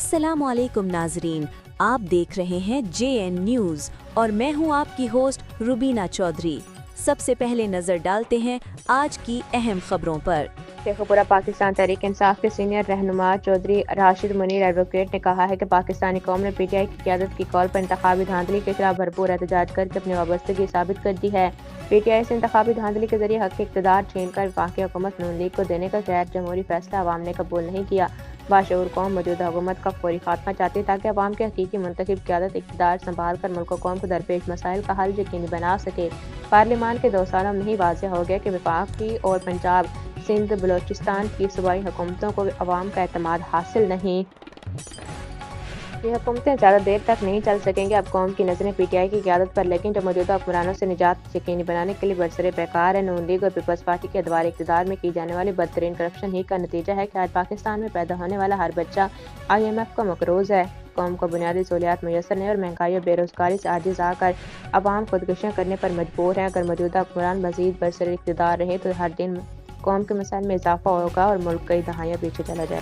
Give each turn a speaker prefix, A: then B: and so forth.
A: अस्सलामु अलैकुम नाजरीन, आप देख रहे हैं JN न्यूज़ और मैं हूं आपकी होस्ट रुबीना चौधरी। सबसे पहले नजर डालते हैं आज की अहम खबरों पर।
B: शेखुपुरा पाकिस्तान तहरीक इंसाफ के सीनियर रहनुमा चौधरी राशिद मुनीर एडवोकेट ने कहा है कि पाकिस्तानी कौम ने PTI की क़यादत की कॉल पर इंतखाबी धांधली के खिलाफ भरपूर एहतजाज करके अपनी वाबस्तगी साबित कर दी है। PTI से इंतखाबी धांधली के जरिए हक इक़्तिदार छीनकर वफाकी हुकूमत नून लीग को देने का गैर जमहूरी फैसला अवाम ने कबूल नहीं किया। बाशऊर कौम मौजूदा हुकूमत का फौरी खात्मा चाहती है ताकि अवाम के हकीकी मुंतखब क़यादत इक़्तिदार संभाल कर मुल्क कौम को दरपेश मसाइल का हल यकीनी बना सके। पार्लियामान के 2 सालों में ही वाज़ेह हो गया कि वफाकी और पंजाब, सिंध, बलोचिस्तान की सूबाई हुकूमतों को अवाम का एतमाद हासिल नहीं। ये हुकूमतें ज़्यादा देर तक नहीं चल सकेंगी। अब कौम की नज़रें PTI की क़यादत पर, लेकिन जो मौजूदा हुक्मरानों से निजात यकीनी बनाने के लिए बरसरे बेकार है। नून लीग और पीपल्स पार्टी के अदवार इक़्तिदार में की जाने वाली बदतरीन करप्शन ही का नतीजा है कि आज पाकिस्तान में पैदा होने वाला हर बच्चा IMF का मकरूज़ है। कौम को बुनियादी सहूलियात मुयसर नहीं और महंगाई और बेरोज़गारी से आजिज़ आकर अवाम खुदकुशियाँ करने पर मजबूर हैं। अगर मौजूदा हुक्मरान मज़ीद बरसरे इक़्तिदार रहे तो हर दिन कौम के मसाइल में इजाफा होगा और मुल्क कई दहाइयाँ पीछे चला जाएगा।